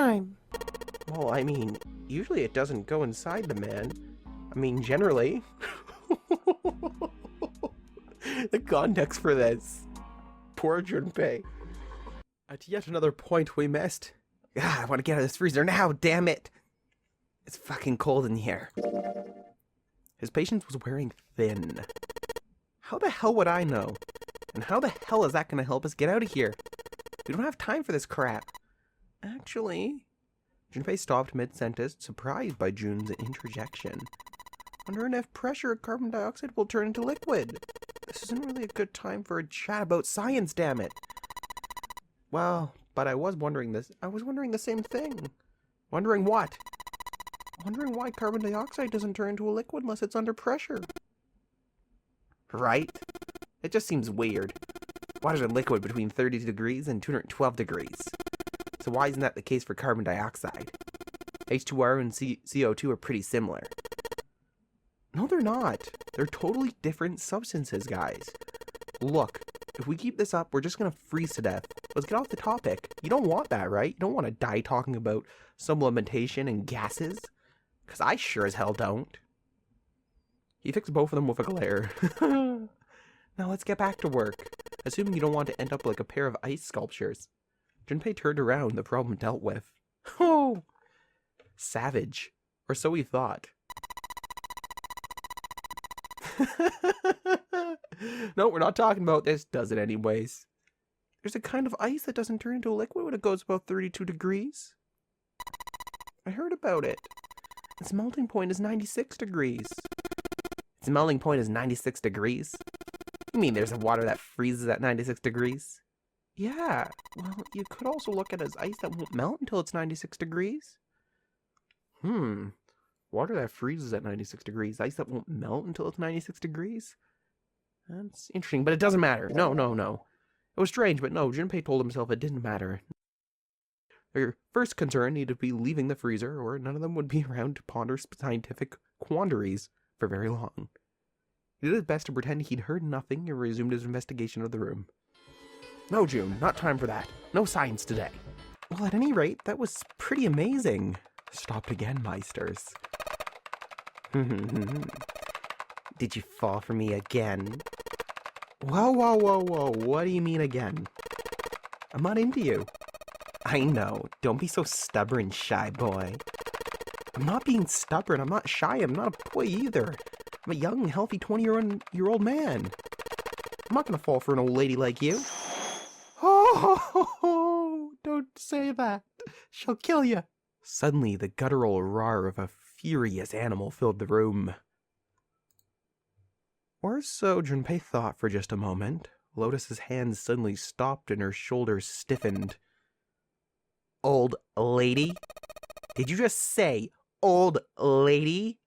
time. Well, I mean, usually it doesn't go inside the man. I mean, generally. The context for this. Poor Junpei. At yet another point we missed. I want to get out of this freezer now, damn it! It's fucking cold in here. His patience was wearing thin. How the hell would I know? And how the hell is that going to help us get out of here? We don't have time for this crap. Actually... Junpei stopped mid-sentence, surprised by Jun's interjection. Wondering if pressure of carbon dioxide will turn into liquid. This isn't really a good time for a chat about science, damn it. Well, but I was wondering this. I was wondering the same thing. Wondering what? Wondering why carbon dioxide doesn't turn into a liquid unless it's under pressure. Right? It just seems weird. Water's a liquid between 30 degrees and 212 degrees. So why isn't that the case for carbon dioxide? H2O and CO2 are pretty similar. No, they're not. They're totally different substances, guys. Look, if we keep this up, we're just gonna freeze to death. Let's get off the topic. You don't want that, right? You don't want to die talking about sublimination and gases? Because I sure as hell don't. He fixed both of them with a glare. Now let's get back to work. Assuming you don't want to end up like a pair of ice sculptures. Junpei turned around, the problem dealt with. Oh! Savage. Or so he thought. No, we're not talking about this. Does it anyways? There's a kind of ice that doesn't turn into a liquid when it goes above 32 degrees. I heard about it. Its melting point is 96 degrees. Its melting point is 96 degrees? You mean there's water that freezes at 96 degrees? Yeah, well, you could also look at it as ice that won't melt until it's 96 degrees. Water that freezes at 96 degrees, ice that won't melt until it's 96 degrees? That's interesting, but it doesn't matter. No. It was strange, but no, Junpei told himself it didn't matter. Their first concern needed to be leaving the freezer, or none of them would be around to ponder scientific quandaries for very long. He did his best to pretend he'd heard nothing and resumed his investigation of the room. No, June, not time for that. No science today. Well, at any rate, that was pretty amazing. Stopped again, Meisters. Did you fall for me again? Whoa, what do you mean again? I'm not into you. I know, don't be so stubborn, shy boy. I'm not being stubborn, I'm not shy, I'm not a boy either. I'm a young, healthy 20-year-old man. I'm not gonna fall for an old lady like you. Oh, don't say that. She'll kill you. Suddenly, the guttural roar of a furious animal filled the room. Or so Junpei thought for just a moment. Lotus's hands suddenly stopped and her shoulders stiffened. Old lady? Did you just say, old lady?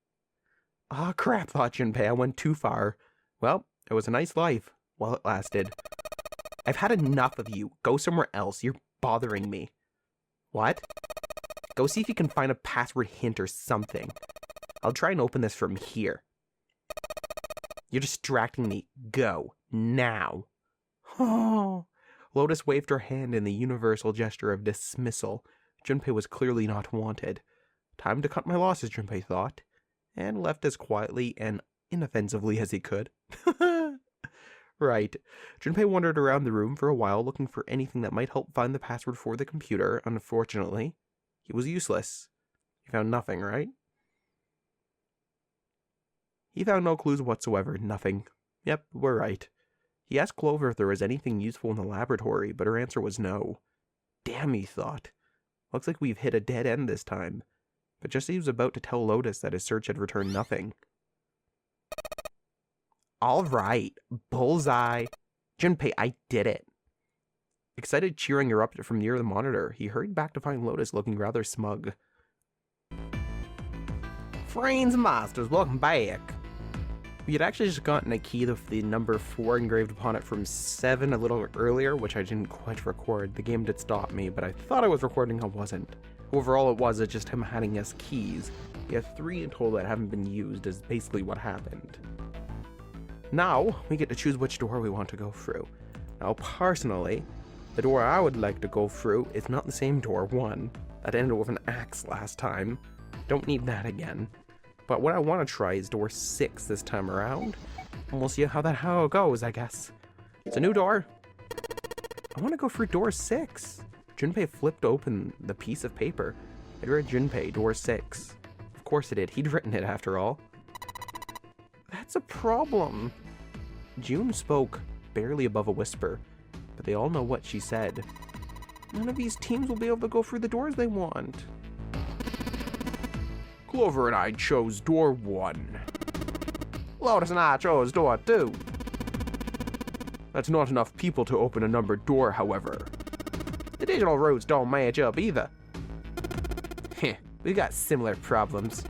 Ah, crap, thought Junpei. I went too far. Well, it was a nice life, while it lasted. I've had enough of you. Go somewhere else. You're bothering me. What? Go see if you can find a password hint or something. I'll try and open this from here. You're distracting me. Go. Now. Oh. Lotus waved her hand in the universal gesture of dismissal. Junpei was clearly not wanted. Time to cut my losses, Junpei thought, and left as quietly and inoffensively as he could. Right. Junpei wandered around the room for a while looking for anything that might help find the password for the computer. Unfortunately, he was useless. He found nothing, right? He found no clues whatsoever, nothing. Yep, we're right. He asked Clover if there was anything useful in the laboratory, but her answer was no. Damn, he thought. Looks like we've hit a dead end this time. But just as he was about to tell Lotus that his search had returned nothing. All right, bullseye. Junpei, I did it. Excited cheering erupted from near the monitor. He hurried back to find Lotus looking rather smug. Friends and masters, welcome back. We had actually just gotten a key with the number 4 engraved upon it from 7 a little earlier, which I didn't quite record. The game did stop me, but I thought I was recording, I wasn't. Overall, it was just him handing us keys. We have 3 in total that haven't been used, is basically what happened. Now, we get to choose which door we want to go through. Now, personally, the door I would like to go through is not the same door, 1. That ended with an axe last time. Don't need that again. But what I want to try is door 6 this time around. And we'll see how it goes, I guess. It's a new door. I want to go for door 6. Junpei flipped open the piece of paper. It read Junpei, door 6. Of course it did. He'd written it after all. That's a problem. June spoke barely above a whisper, but they all know what she said. None of these teams will be able to go through the doors they want. Clover and I chose door 1. Lotus and I chose door 2. That's not enough people to open a numbered door, however. The digital routes don't match up either. Heh, we got similar problems.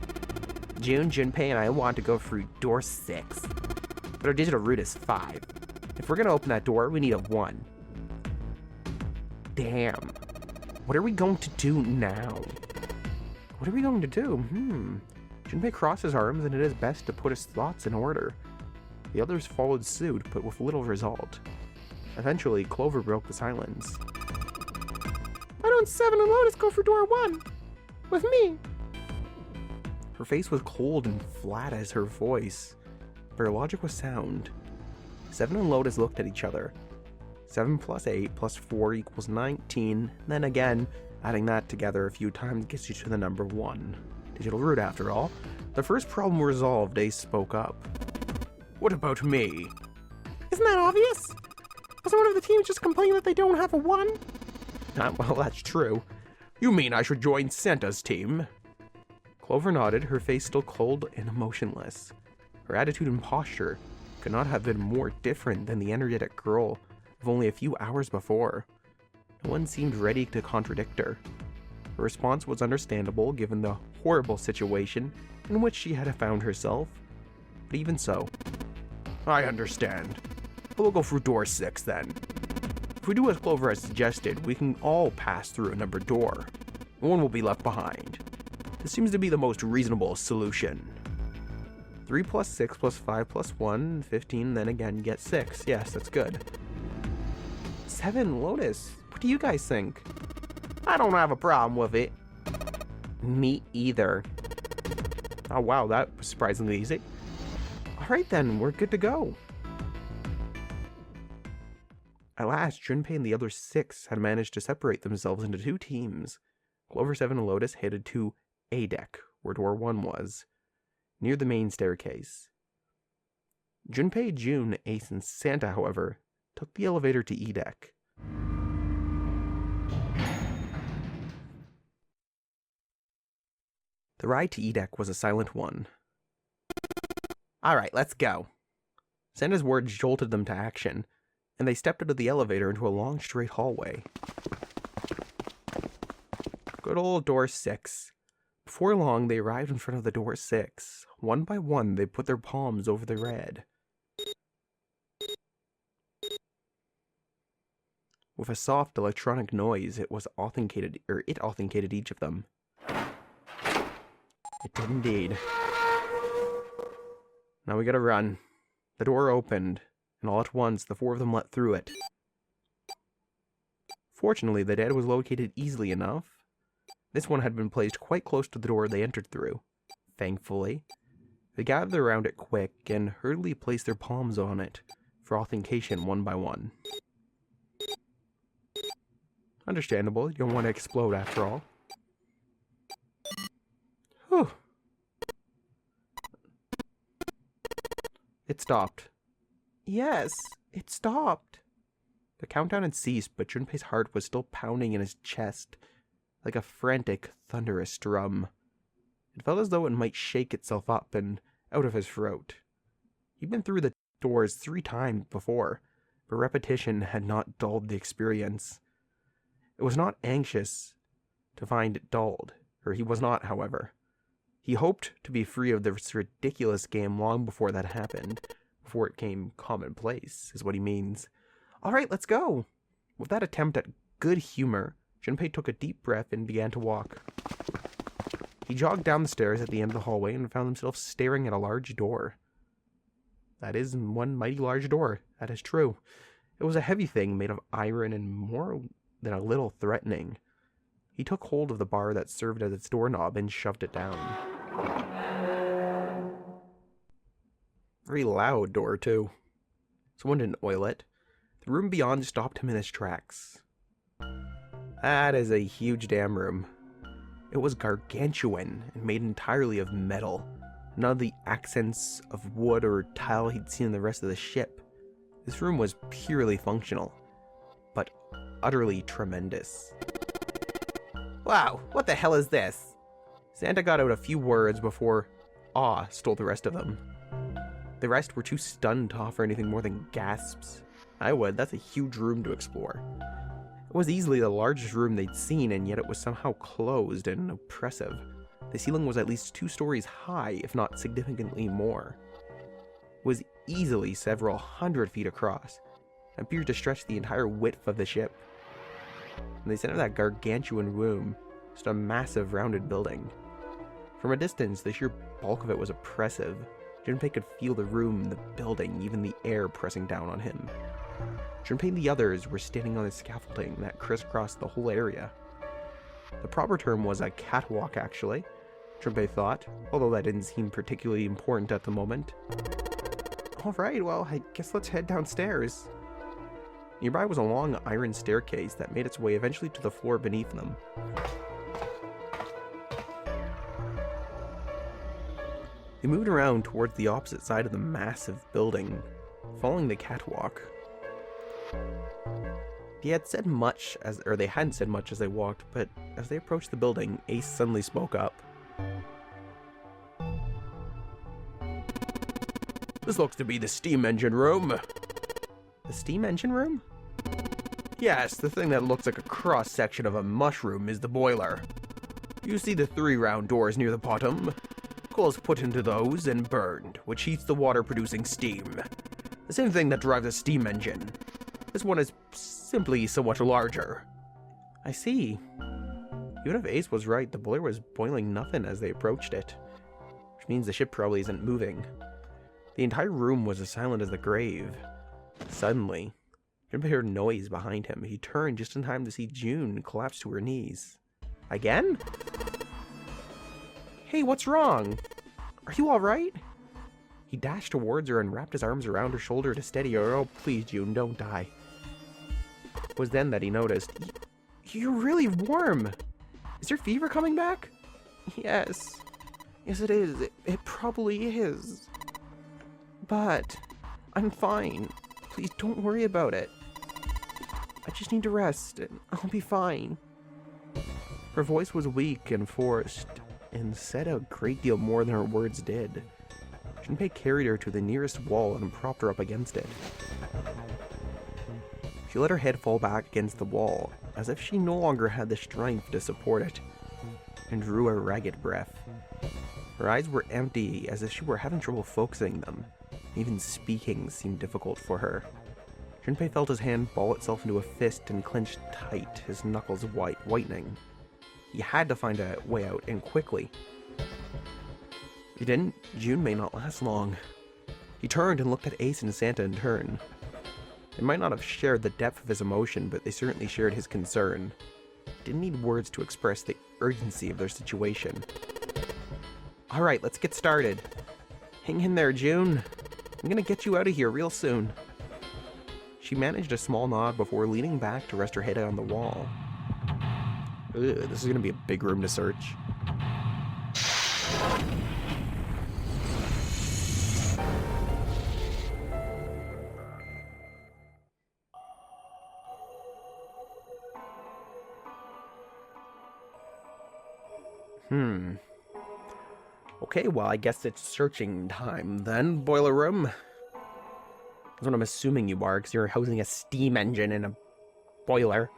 June, Junpei, and I want to go through door 6. But our digital route is 5. If we're gonna open that door, we need a 1. Damn. What are we going to do now? What are we going to do? Junpei crossed his arms, and it is best to put his thoughts in order. The others followed suit, but with little result. Eventually, Clover broke the silence. Why don't 7 and Lotus go for door 1? With me? Her face was cold and flat as her voice, but her logic was sound. 7 and Lotus looked at each other. 7 plus 8 plus 4 equals 19, then again, adding that together a few times gets you to the number 1. Digital root after all. The first problem resolved, Ace spoke up. What about me? Isn't that obvious? Doesn't one of the teams just complain that they don't have a 1? Well, that's true. You mean I should join Santa's team? Clover nodded, her face still cold and emotionless. Her attitude and posture could not have been more different than the energetic girl of only a few hours before. No one seemed ready to contradict her. Her response was understandable given the horrible situation in which she had found herself, but even so. I understand. We'll go through door 6 then. If we do as Clover has suggested, we can all pass through a numbered door. No one will be left behind. This seems to be the most reasonable solution. 3 plus 6 plus 5 plus 1, 15, then again get 6. Yes, that's good. 7, Lotus, what do you guys think? I don't have a problem with it. Me either. Oh wow, that was surprisingly easy. Alright then, we're good to go. At last, Junpei and the other 6 had managed to separate themselves into 2 teams. Clover, 7, and Lotus headed to A deck, where door 1 was, near the main staircase. Junpei, June, Ace, and Santa, however, took the elevator to E deck. The ride to E deck was a silent one. Alright, let's go. Santa's words jolted them to action, and they stepped out of the elevator into a long straight hallway. Good old door 6. Before long, they arrived in front of the door 6. One by one, they put their palms over the red. With a soft electronic noise, it authenticated each of them. It did indeed. Now we gotta run. The door opened, and all at once, the 4 of them let through it. Fortunately, the dead was located easily enough. This one had been placed quite close to the door they entered through. Thankfully, they gathered around it quick and hurriedly placed their palms on it for authentication one by one. Understandable, you don't want to explode after all. Whew. It stopped. Yes, it stopped. The countdown had ceased, but Junpei's heart was still pounding in his chest, like a frantic, thunderous drum. It felt as though it might shake itself up and out of his throat. He'd been through the doors 3 times before, but repetition had not dulled the experience. It was not anxious to find it dulled, or he was not, however. He hoped to be free of this ridiculous game long before that happened, before it came commonplace, is what he means. Alright, let's go! With that attempt at good humor, Junpei took a deep breath and began to walk. He jogged down the stairs at the end of the hallway and found himself staring at a large door. That is one mighty large door, that is true. It was a heavy thing made of iron and more than a little threatening. He took hold of the bar that served as its doorknob and shoved it down. Very loud door, too. Someone didn't oil it. The room beyond stopped him in his tracks. That is a huge damn room. It was gargantuan and made entirely of metal. None of the accents of wood or tile he'd seen in the rest of the ship. This room was purely functional, but utterly tremendous. Wow, what the hell is this? Santa got out a few words before awe stole the rest of them. The rest were too stunned to offer anything more than gasps. I would, that's a huge room to explore. It was easily the largest room they'd seen, and yet it was somehow closed and oppressive. The ceiling was at least 2 stories high, if not significantly more. It was easily several hundred feet across, and appeared to stretch the entire width of the ship. In the center of that gargantuan room stood a massive rounded building. From a distance, the sheer bulk of it was oppressive. Junpei could feel the room, the building, even the air pressing down on him. Junpei and the others were standing on the scaffolding that crisscrossed the whole area. The proper term was a catwalk, actually, Junpei thought, although that didn't seem particularly important at the moment. Alright, well, I guess let's head downstairs. Nearby was a long iron staircase that made its way eventually to the floor beneath them. They moved around towards the opposite side of the massive building, following the catwalk. They hadn't said much as they walked, but as they approached the building, Ace suddenly spoke up. This looks to be the steam engine room. The steam engine room? Yes, the thing that looks like a cross-section of a mushroom is the boiler. You see the 3 round doors near the bottom? Coal is put into those and burned, which heats the water-producing steam. The same thing that drives a steam engine. This one is simply so much larger. I see. Even if Ace was right, the boiler was boiling nothing as they approached it, which means the ship probably isn't moving. The entire room was as silent as the grave. Suddenly, Junpei heard noise behind him. He turned just in time to see June collapse to her knees. Again? Hey, what's wrong? Are you alright? He dashed towards her and wrapped his arms around her shoulder to steady her. Oh, please, June, don't die. It was then that he noticed. You're really warm. Is your fever coming back? Yes. Yes, it is. It probably is. But I'm fine. Please don't worry about it. I just need to rest and I'll be fine. Her voice was weak and forced and said a great deal more than her words did. Junpei carried her to the nearest wall and propped her up against it. She let her head fall back against the wall, as if she no longer had the strength to support it, and drew a ragged breath. Her eyes were empty, as if she were having trouble focusing them. Even speaking seemed difficult for her. Junpei felt his hand ball itself into a fist and clenched tight, his knuckles whitening. He had to find a way out, and quickly. If he didn't, June may not last long. He turned and looked at Ace and Santa in turn. They might not have shared the depth of his emotion, but they certainly shared his concern. He didn't need words to express the urgency of their situation. Alright, let's get started. Hang in there, June. I'm gonna get you out of here real soon. She managed a small nod before leaning back to rest her head on the wall. Ugh, this is gonna be a big room to search. Okay, well, I guess it's searching time then, boiler room. That's what I'm assuming you are, because you're housing a steam engine in a boiler.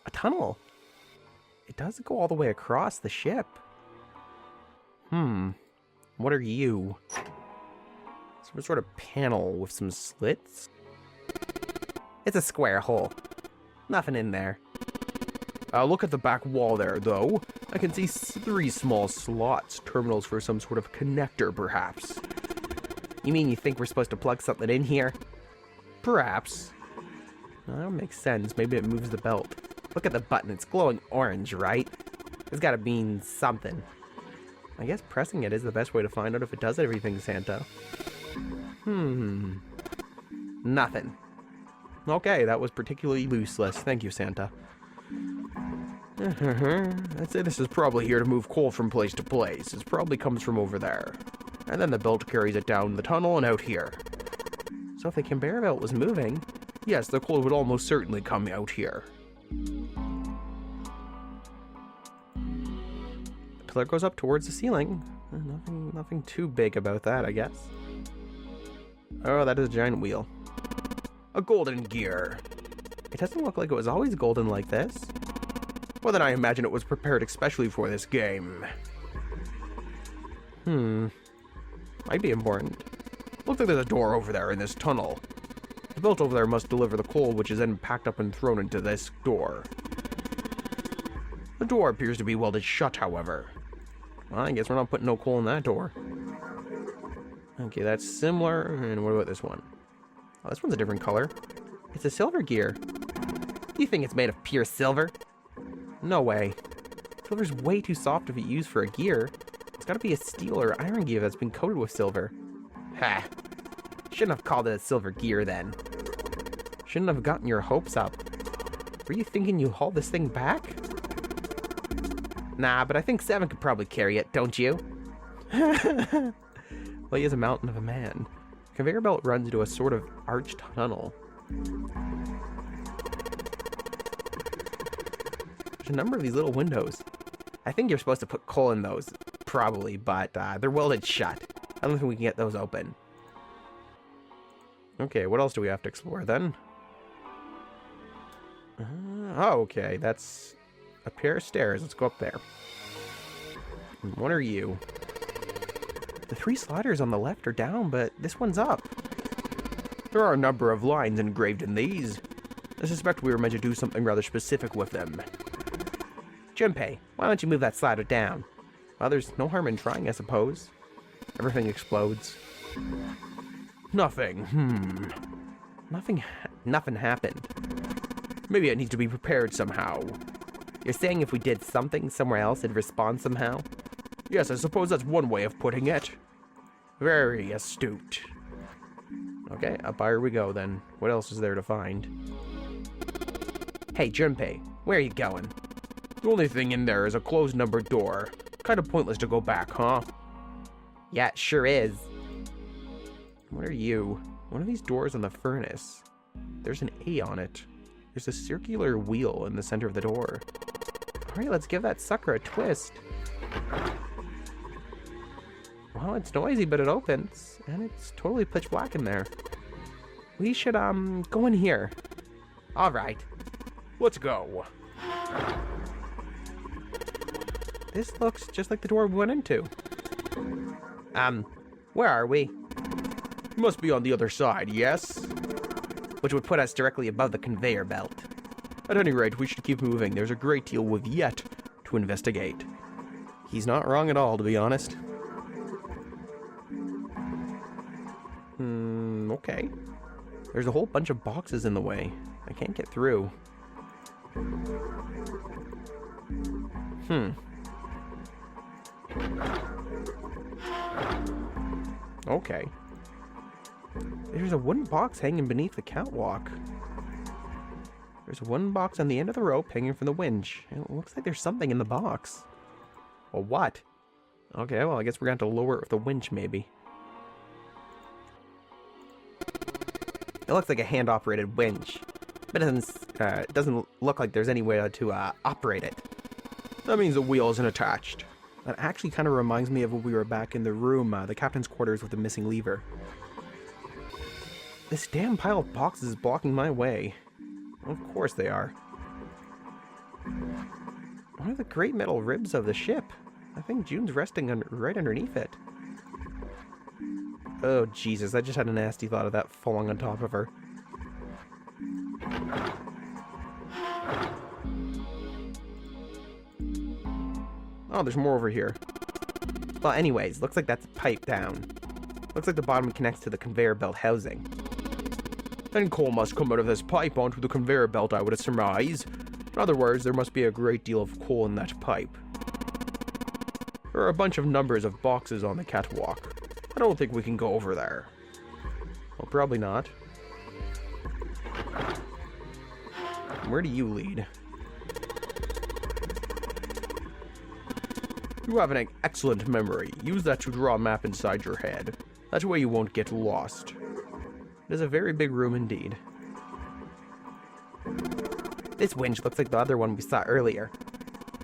A tunnel. It does go all the way across the ship. What are you? Some sort of panel with some slits? It's a square hole. Nothing in there. Look at the back wall there, though. I can see 3 small slots, terminals for some sort of connector, perhaps. You mean you think we're supposed to plug something in here? Perhaps. That makes sense. Maybe it moves the belt. Look at the button. It's glowing orange, right? It's gotta mean something. I guess pressing it is the best way to find out if it does everything, Santa. Nothing. Okay, that was particularly useless. Thank you, Santa. I'd say this is probably here to move coal from place to place. It probably comes from over there. And then the belt carries it down the tunnel and out here. So if the conveyor belt was moving, yes, the coal would almost certainly come out here. The pillar goes up towards the ceiling. Nothing too big about that, I guess. Oh, that is a giant wheel. A golden gear. It doesn't look like it was always golden like this. Well, then I imagine it was prepared especially for this game. Might be important. Looks like there's a door over there in this tunnel. The belt over there must deliver the coal, which is then packed up and thrown into this door. The door appears to be welded shut, however. Well, I guess we're not putting no coal in that door. Okay, that's similar. And what about this one? Oh, this one's a different color. It's a silver gear. You think it's made of pure silver? No way. Silver's way too soft to be used for a gear. It's gotta be a steel or iron gear that's been coated with silver. Ha! Shouldn't have called it a silver gear then. Shouldn't have gotten your hopes up. Were you thinking you hauled this thing back? Nah, but I think 7 could probably carry it, don't you? Well, he is a mountain of a man. Conveyor belt runs into a sort of arched tunnel. There's a number of these little windows. I think you're supposed to put coal in those, probably, but they're welded shut. I don't think we can get those open. Okay, what else do we have to explore then? Oh, okay, that's a pair of stairs. Let's go up there. And what are you? The 3 sliders on the left are down, but this one's up. There are a number of lines engraved in these. I suspect we were meant to do something rather specific with them. Junpei, why don't you move that slider down? Well, there's no harm in trying, I suppose. Everything explodes. Nothing. Nothing happened. Maybe it needs to be prepared somehow. You're saying if we did something somewhere else, it'd respond somehow? Yes, I suppose that's one way of putting it. Very astute. Okay, up higher we go then. What else is there to find? Hey, Junpei, where are you going? The only thing in there is a closed numbered door. Kind of pointless to go back, huh? Yeah, it sure is. What are you? One of these doors on the furnace. There's an A on it. There's a circular wheel in the center of the door. Alright, let's give that sucker a twist. Well, it's noisy, but it opens. And it's totally pitch black in there. We should, go in here. Alright. Let's go. This looks just like the door we went into. Where are we? Must be on the other side, yes? Which would put us directly above the conveyor belt. At any rate, we should keep moving. There's a great deal we've yet to investigate. He's not wrong at all, to be honest. Okay. There's a whole bunch of boxes in the way. I can't get through. Okay. There's a wooden box hanging beneath the catwalk. There's a wooden box on the end of the rope hanging from the winch. It looks like there's something in the box. Well, what? Okay, well, I guess we're going to have to lower it with a winch, maybe. It looks like a hand-operated winch, but it doesn't look like there's any way to operate it. That means the wheel isn't attached. That actually kind of reminds me of when we were back in the room, the captain's quarters with the missing lever. This damn pile of boxes is blocking my way. Of course they are. What are the great metal ribs of the ship? I think June's resting right underneath it. Oh, Jesus, I just had a nasty thought of that falling on top of her. Oh, there's more over here. Well, anyways, looks like that's a pipe down. Looks like the bottom connects to the conveyor belt housing. Then coal must come out of this pipe onto the conveyor belt, I would surmise. In other words, there must be a great deal of coal in that pipe. There are a bunch of numbers of boxes on the catwalk. I don't think we can go over there. Well, probably not. Where do you lead? You have an excellent memory. Use that to draw a map inside your head. That way you won't get lost. It is a very big room indeed. This winch looks like the other one we saw earlier.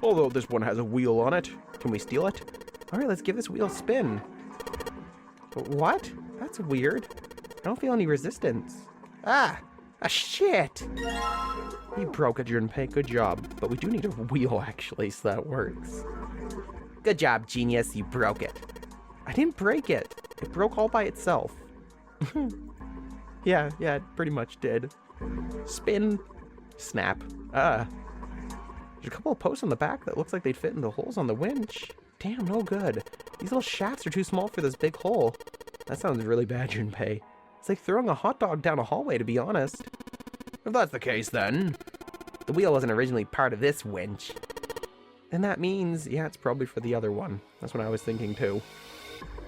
Although this one has a wheel on it. Can we steal it? Alright, let's give this wheel a spin. What? That's weird. I don't feel any resistance. Ah! Shit! You broke it, Junpei. Good job. But we do need a wheel, actually, so that works. Good job, genius. You broke it. I didn't break it. It broke all by itself. Yeah, it pretty much did. Spin. Snap. There's a couple of posts on the back that looks like they'd fit in the holes on the winch. Damn, no good. These little shafts are too small for this big hole. That sounds really bad, Junpei. It's like throwing a hot dog down a hallway, to be honest. If that's the case, then... The wheel wasn't originally part of this winch. Then that means, yeah, it's probably for the other one. That's what I was thinking, too.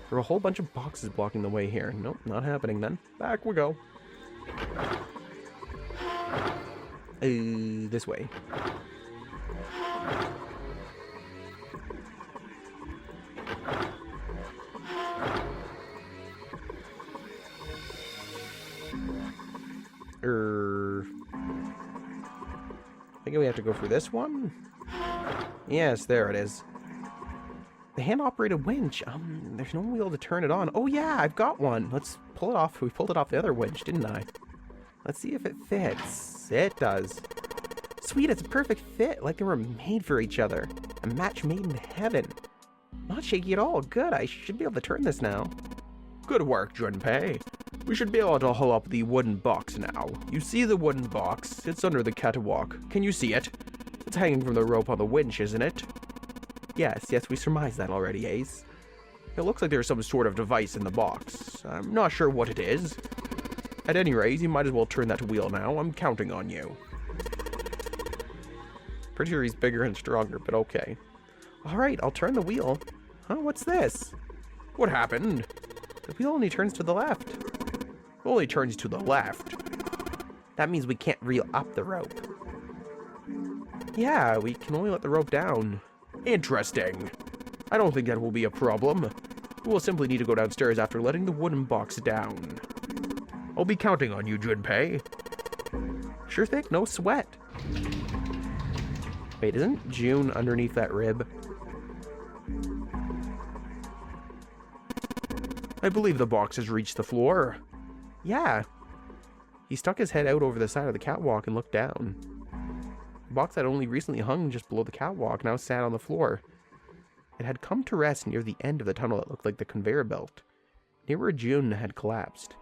There are a whole bunch of boxes blocking the way here. Nope, not happening then. Back we go. This way. I think we have to go for this one? Yes, there it is. The hand-operated winch. There's no wheel to turn it on. Oh yeah, I've got one. Let's pull it off. We pulled it off the other winch, didn't I? Let's see if it fits. It does. Sweet, it's a perfect fit, like they were made for each other. A match made in heaven. Not shaky at all. Good, I should be able to turn this now. Good work, Junpei. We should be able to haul up the wooden box now. You see the wooden box? It's under the catwalk. Can you see it? It's hanging from the rope on the winch, isn't it? Yes, we surmised that already, Ace. It looks like there's some sort of device in the box. I'm not sure what it is. At any rate, you might as well turn that wheel now. I'm counting on you. Pretty sure he's bigger and stronger, but okay. Alright, I'll turn the wheel. Huh, what's this? What happened? The wheel only turns to the left. Only turns to the left. That means we can't reel up the rope. Yeah, we can only let the rope down. Interesting. I don't think that will be a problem. We will simply need to go downstairs after letting the wooden box down. I'll be counting on you, Junpei. Sure thing, no sweat. Wait, isn't June underneath that rib? I believe the box has reached the floor. Yeah. He stuck his head out over the side of the catwalk and looked down. The box that only recently hung just below the catwalk now sat on the floor. It had come to rest near the end of the tunnel that looked like the conveyor belt, near where June had collapsed.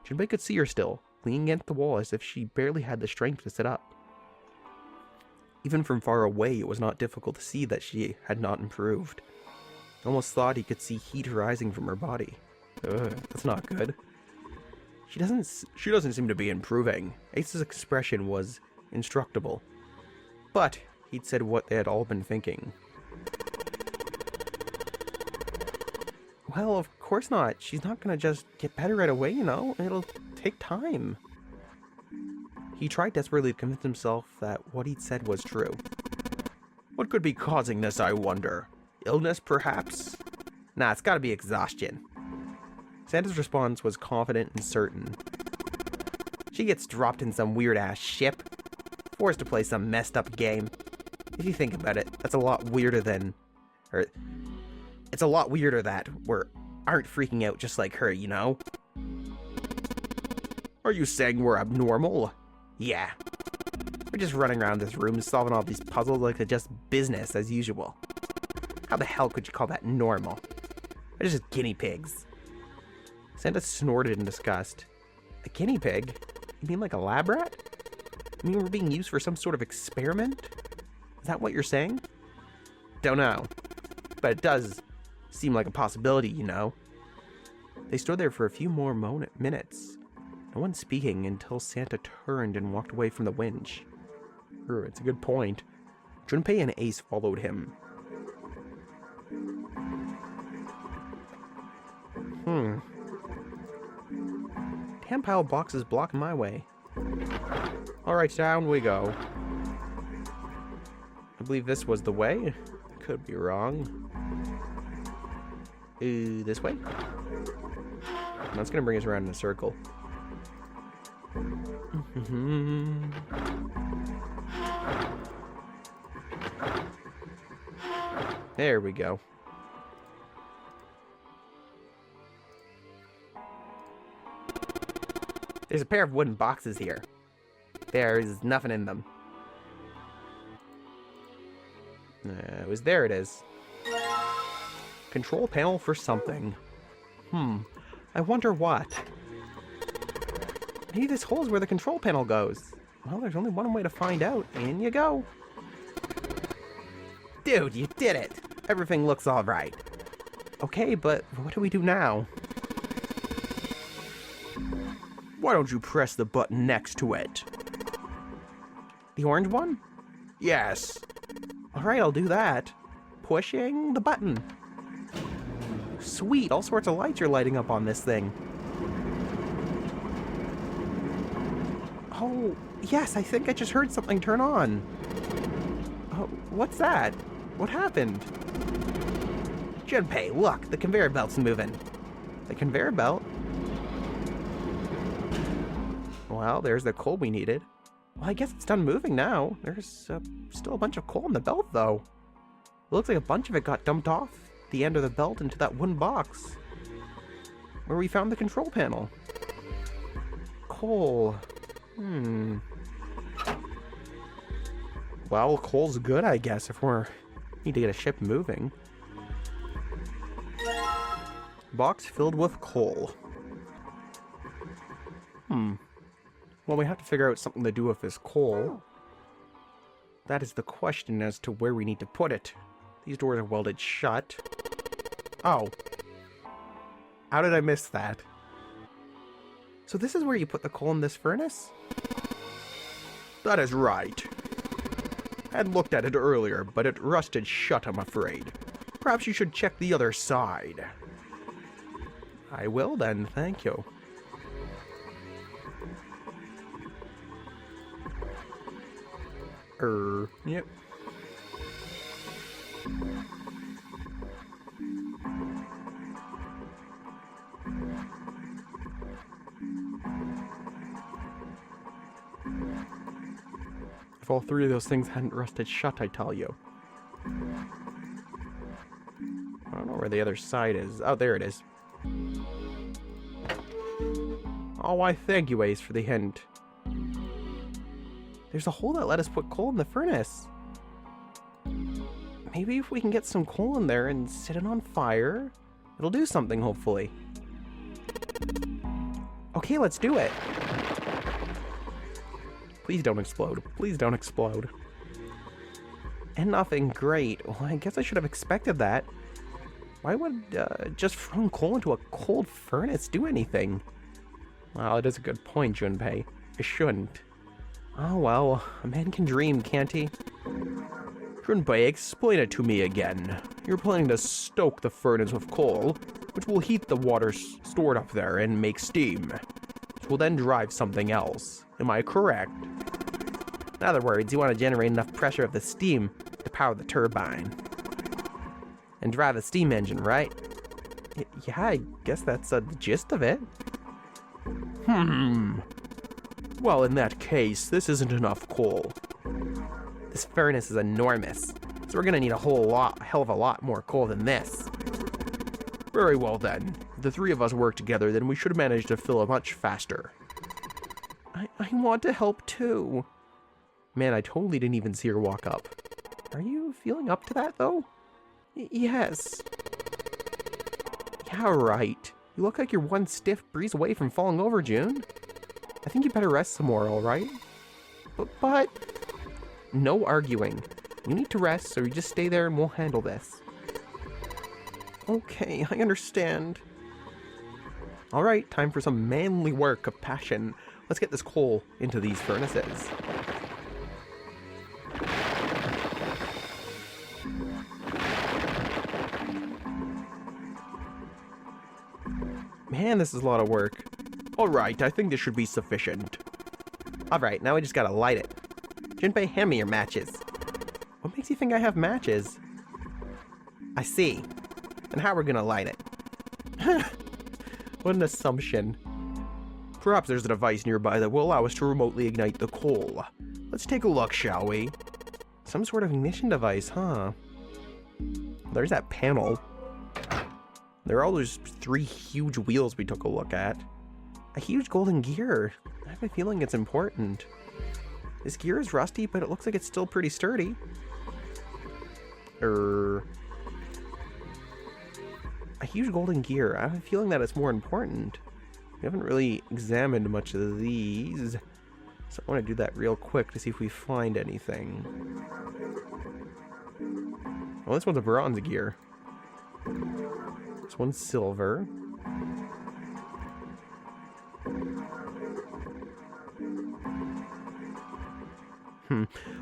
Junpei could see her still, leaning against the wall as if she barely had the strength to sit up. Even from far away, it was not difficult to see that she had not improved. He almost thought he could see heat rising from her body. Ugh, that's not good. She doesn't seem to be improving. Ace's expression was instructable. But he'd said what they had all been thinking. Well, of course not. She's not gonna just get better right away, you know? It'll take time. He tried desperately to convince himself that what he'd said was true. What could be causing this, I wonder? Illness, perhaps? Nah, it's gotta be exhaustion. Santa's response was confident and certain. She gets dropped in some weird-ass ship, forced to play some messed-up game. If you think about it, that's a lot weirder than... it's a lot weirder that we aren't freaking out just like her, you know? Are you saying we're abnormal? Yeah. We're just running around this room solving all these puzzles like they're just business as usual. How the hell could you call that normal? They're just guinea pigs. Santa snorted in disgust. A guinea pig? You mean like a lab rat? You mean we're being used for some sort of experiment? Is that what you're saying? Don't know. But it does seem like a possibility, you know. They stood there for a few more minutes. No one speaking until Santa turned and walked away from the winch. It's a good point. Junpei and Ace followed him. Damn pile of boxes blocking my way. Alright, down we go. I believe this was the way. Could be wrong. This way? That's gonna bring us around in a circle. There we go. There's a pair of wooden boxes here. There's nothing in them. There it is. Control panel for something. I wonder what. Maybe this hole is where the control panel goes. Well, there's only one way to find out. In you go. Dude, you did it. Everything looks all right. Okay, but what do we do now? Why don't you press the button next to it? The orange one? Yes. Alright, I'll do that. Pushing the button. Sweet, all sorts of lights are lighting up on this thing. Oh, yes, I think I just heard something turn on. Oh, what's that? What happened? Junpei, look, the conveyor belt's moving. The conveyor belt? Well, there's the coal we needed. Well, I guess it's done moving now. There's still a bunch of coal in the belt, though. It looks like a bunch of it got dumped off the end of the belt into that wooden box where we found the control panel. Coal. Well, coal's good, I guess, if we need to get a ship moving. Box filled with coal. Well, we have to figure out something to do with this coal. That is the question as to where we need to put it. These doors are welded shut. Oh. How did I miss that? So this is where you put the coal in this furnace? That is right. I had looked at it earlier, but it rusted shut, I'm afraid. Perhaps you should check the other side. I will then, thank you. Yep. If all three of those things hadn't rusted shut, I tell you. I don't know where the other side is. Oh, there it is. Oh, I thank you, Ace, for the hint. There's a hole that let us put coal in the furnace. Maybe if we can get some coal in there and set it on fire, it'll do something, hopefully. Okay, let's do it. Please don't explode. Please don't explode. And nothing, great. Well, I guess I should have expected that. Why would just throwing coal into a cold furnace do anything? Well, it is a good point, Junpei. It shouldn't. Oh well, a man can dream, can't he? Junpei, explain it to me again. You're planning to stoke the furnace with coal, which will heat the water stored up there and make steam, which will then drive something else. Am I correct? In other words, you want to generate enough pressure of the steam to power the turbine. And drive the steam engine, right? Yeah, I guess that's the gist of it. Well, in that case, this isn't enough coal. This furnace is enormous, so we're gonna need a hell of a lot more coal than this. Very well then. If the three of us work together, then we should manage to fill it much faster. I want to help too. Man, I totally didn't even see her walk up. Are you feeling up to that, though? Yes. Yeah, right. You look like you're one stiff breeze away from falling over, June. I think you better rest some more, alright? But... No arguing. You need to rest, so you just stay there and we'll handle this. Okay, I understand. Alright, time for some manly work of passion. Let's get this coal into these furnaces. Man, this is a lot of work. Alright, I think this should be sufficient. Alright, now we just gotta light it. Junpei, hand me your matches. What makes you think I have matches? I see. And how we're gonna light it? What an assumption. Perhaps there's a device nearby that will allow us to remotely ignite the coal. Let's take a look, shall we? Some sort of ignition device, huh? There's that panel. There are all those 3 huge wheels we took a look at. A huge golden gear. I have a feeling it's important. This gear is rusty, but it looks like it's still pretty sturdy. A huge golden gear. I have a feeling that it's more important. We haven't really examined much of these. So I want to do that real quick to see if we find anything. Well, this one's a bronze gear. This one's silver.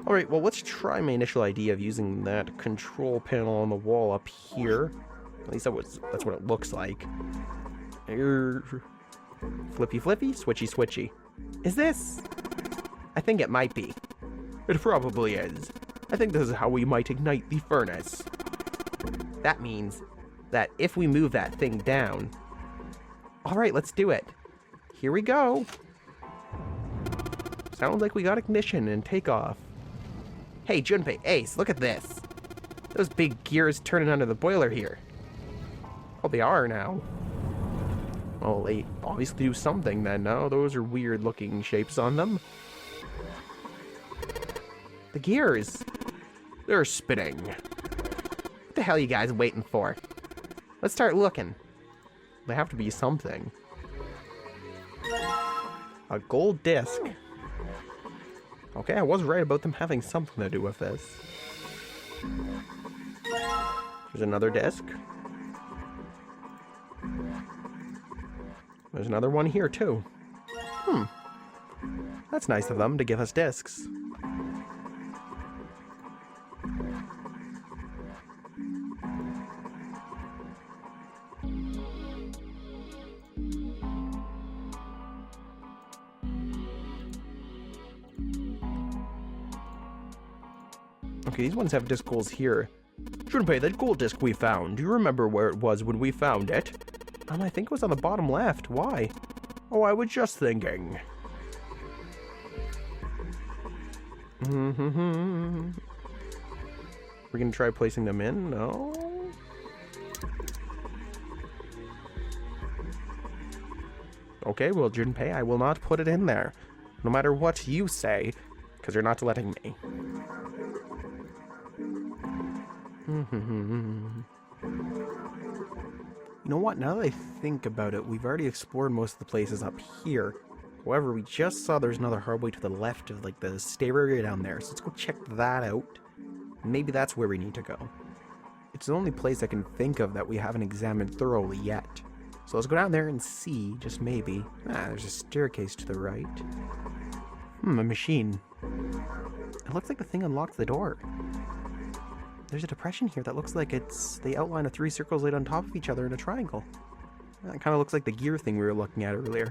Alright, well, let's try my initial idea of using that control panel on the wall up here. At least that's what it looks like. Flippy flippy, switchy switchy. Is this? I think it might be. It probably is. I think this is how we might ignite the furnace. That means that if we move that thing down... Alright, let's do it. Here we go. Sounds like we got ignition and takeoff. Hey, Junpei, Ace, look at this. Those big gears turning under the boiler here. Oh, they are now. Well, they obviously do something then. No, those are weird looking shapes on them. The gears. They're spinning. What the hell are you guys waiting for? Let's start looking. They have to be something. A gold disc. Okay, I was right about them having something to do with this. There's another disc. There's another one here, too. That's nice of them to give us discs. Okay, these ones have disc holes here. Junpei, that gold disc we found, do you remember where it was when we found it? I think it was on the bottom left. Why? Oh, I was just thinking. We're gonna try placing them in? No? Okay, well, Junpei, I will not put it in there. No matter what you say, because you're not letting me. You know what, now that I think about it, we've already explored most of the places up here. However, we just saw there's another hardway to the left of, like, the stair area down there, so let's go check that out. Maybe that's where we need to go. It's the only place I can think of that we haven't examined thoroughly yet. So let's go down there and see, just maybe. There's a staircase to the right. A machine. It looks like the thing unlocked the door. There's a depression here that looks like it's the outline of 3 circles laid on top of each other in a triangle. That kind of looks like the gear thing we were looking at earlier.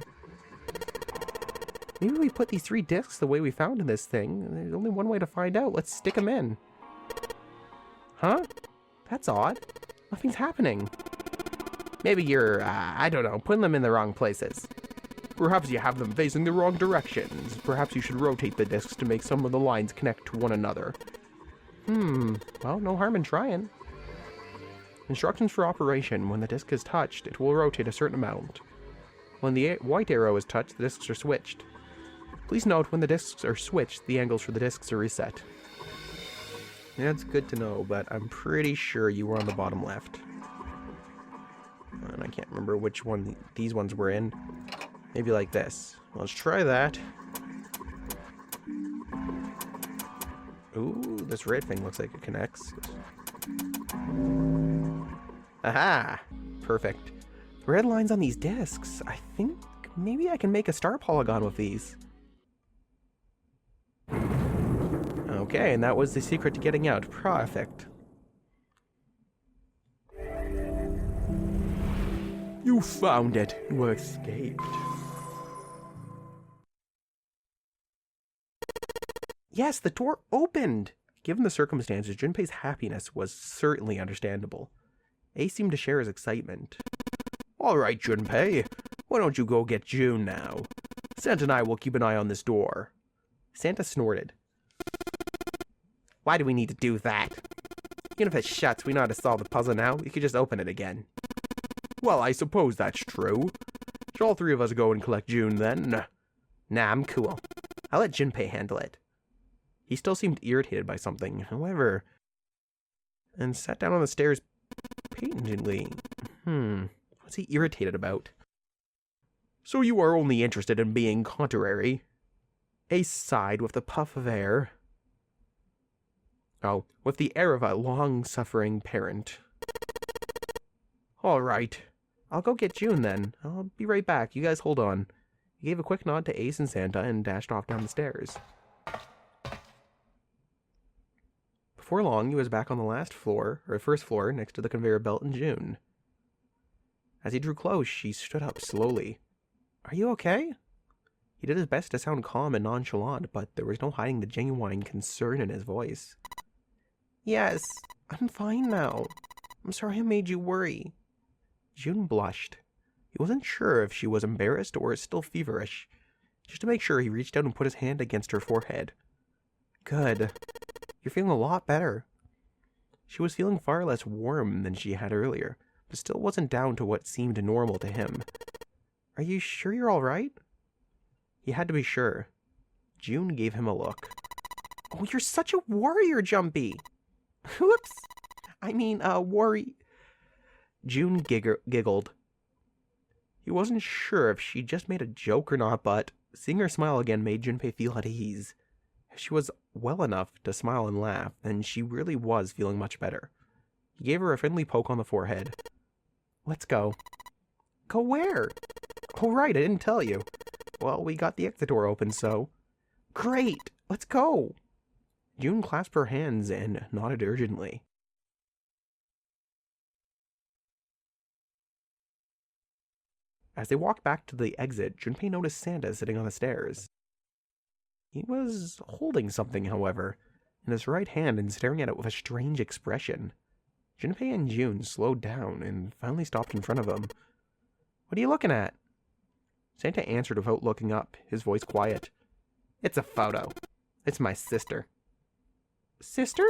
Maybe we put these 3 discs the way we found in this thing. There's only one way to find out. Let's stick them in. Huh? That's odd. Nothing's happening. Maybe you're, I don't know, putting them in the wrong places. Perhaps you have them facing the wrong directions. Perhaps you should rotate the discs to make some of the lines connect to one another. Well, no harm in trying. Instructions for operation. When the disc is touched, it will rotate a certain amount. When the white arrow is touched, the discs are switched. Please note, when the discs are switched, the angles for the discs are reset. That's good to know, but I'm pretty sure you were on the bottom left. And I can't remember which one these ones were in. Maybe like this. Let's try that. Ooh, this red thing looks like it connects. Aha! Perfect. The red lines on these discs. I think maybe I can make a star polygon with these. Okay, and that was the secret to getting out. Perfect. You found it. You escaped. Yes, the door opened. Given the circumstances, Junpei's happiness was certainly understandable. Ace seemed to share his excitement. All right, Junpei. Why don't you go get June now? Santa and I will keep an eye on this door. Santa snorted. Why do we need to do that? Even if it shuts, we know how to solve the puzzle now. We could just open it again. Well, I suppose that's true. Should all three of us go and collect June, then? Nah, I'm cool. I'll let Junpei handle it. He still seemed irritated by something, however, and sat down on the stairs patiently. What's he irritated about? So you are only interested in being contrary? Ace sighed with a puff of air. Oh, with the air of a long-suffering parent. All right. I'll go get June then. I'll be right back. You guys hold on. He gave a quick nod to Ace and Santa and dashed off down the stairs. Before long, he was back on the first floor, next to the conveyor belt in June. As he drew close, she stood up slowly. Are you okay? He did his best to sound calm and nonchalant, but there was no hiding the genuine concern in his voice. Yes, I'm fine now. I'm sorry I made you worry. June blushed. He wasn't sure if she was embarrassed or still feverish. Just to make sure, he reached out and put his hand against her forehead. Good. You're feeling a lot better. She was feeling far less warm than she had earlier, but still wasn't down to what seemed normal to him. Are you sure you're all right? He had to be sure. June gave him a look. Oh, you're such a warrior, Jumpy. Whoops. I mean, worry. June giggled. He wasn't sure if she just made a joke or not, but seeing her smile again made Junpei feel at ease. If she was well enough to smile and laugh, then she really was feeling much better. He gave her a friendly poke on the forehead. Let's go. Go where? Oh, right, I didn't tell you. Well, we got the exit door open, so... Great! Let's go! June clasped her hands and nodded urgently. As they walked back to the exit, Junpei noticed Santa sitting on the stairs. He was holding something, however, in his right hand and staring at it with a strange expression. Junpei and June slowed down and finally stopped in front of him. What are you looking at? Santa answered without looking up, his voice quiet. It's a photo. It's my sister. Sister?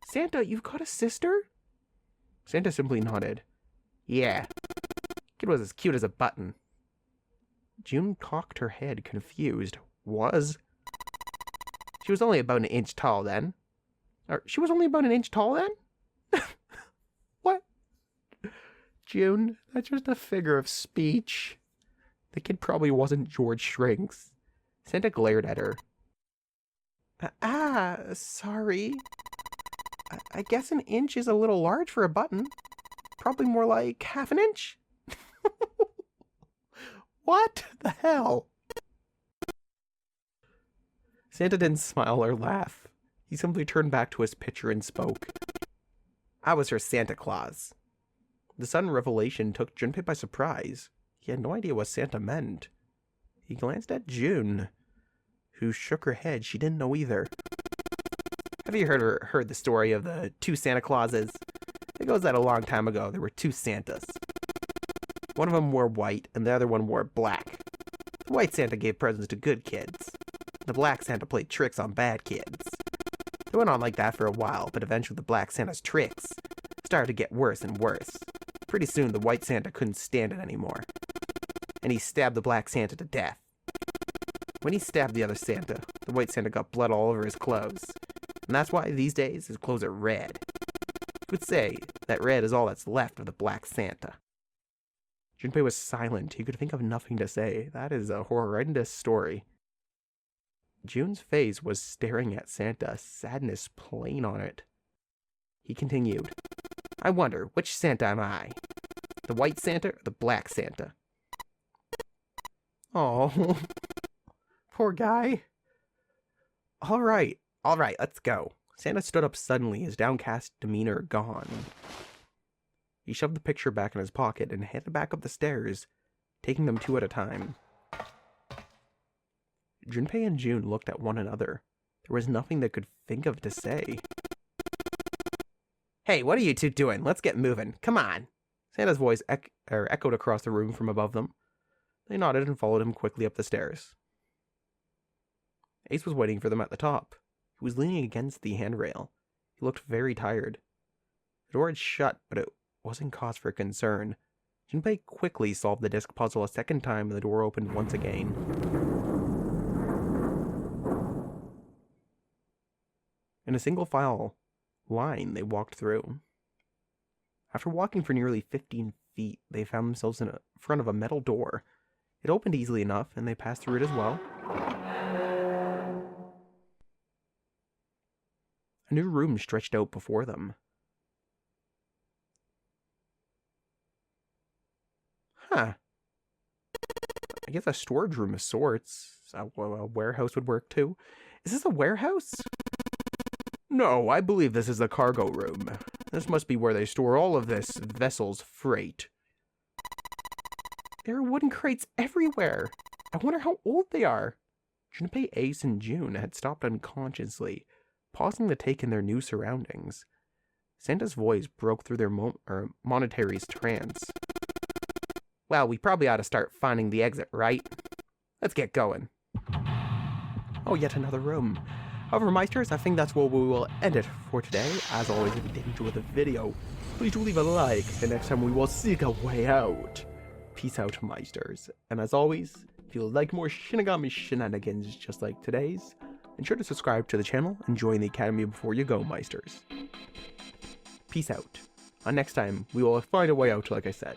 Santa, you've got a sister? Santa simply nodded. Yeah. Kid was as cute as a button. June cocked her head, confused. Was? She was only about an inch tall then. She was only about an inch tall then? What? June, that's just a figure of speech. The kid probably wasn't George Shrinks. Santa glared at her. Sorry. I guess an inch is a little large for a button. Probably more like half an inch. What the hell? Santa didn't smile or laugh. He simply turned back to his picture and spoke. I was her Santa Claus. The sudden revelation took Junpei by surprise. He had no idea what Santa meant. He glanced at June, who shook her head. She didn't know either. Have you heard the story of the two Santa Clauses? It goes that a long time ago. There were two Santas. One of them wore white, and the other one wore black. The white Santa gave presents to good kids. The black Santa played tricks on bad kids. It went on like that for a while, but eventually the black Santa's tricks started to get worse and worse. Pretty soon, the white Santa couldn't stand it anymore, and he stabbed the black Santa to death. When he stabbed the other Santa, the white Santa got blood all over his clothes, and that's why these days his clothes are red. You could say that red is all that's left of the black Santa. Junpei was silent. He could think of nothing to say. That is a horrendous story. June's face was staring at Santa, sadness plain on it. He continued, I wonder, which Santa am I? The white Santa or the black Santa? Oh, poor guy. All right, let's go. Santa stood up suddenly, his downcast demeanor gone. He shoved the picture back in his pocket and headed back up the stairs, taking them 2 at a time. Junpei and June looked at one another. There was nothing they could think of to say. Hey, what are you two doing? Let's get moving. Come on. Santa's voice echoed across the room from above them. They nodded and followed him quickly up the stairs. Ace was waiting for them at the top. He was leaning against the handrail. He looked very tired. The door had shut, but it wasn't cause for concern. Junpei quickly solved the disc puzzle a second time and the door opened once again. In a single file line, they walked through. After walking for nearly 15 feet, they found themselves in front of a metal door. It opened easily enough, and they passed through it as well. A new room stretched out before them. Huh. I guess a storage room of sorts. A warehouse would work too. Is this a warehouse? No, I believe this is the cargo room. This must be where they store all of this vessel's freight. There are wooden crates everywhere. I wonder how old they are. Junpei, Ace, and June had stopped unconsciously, pausing to take in their new surroundings. Santa's voice broke through their monetary's trance. Well, we probably ought to start finding the exit, right? Let's get going. Oh, yet another room. However, Meisters, I think that's where we will end it for today. As always, if you did enjoy the video, please do leave a like, and next time we will seek a way out. Peace out, Meisters. And as always, if you like more Shinigami shenanigans just like today's, ensure to subscribe to the channel and join the Academy before you go, Meisters. Peace out. Next time, we will find a way out, like I said.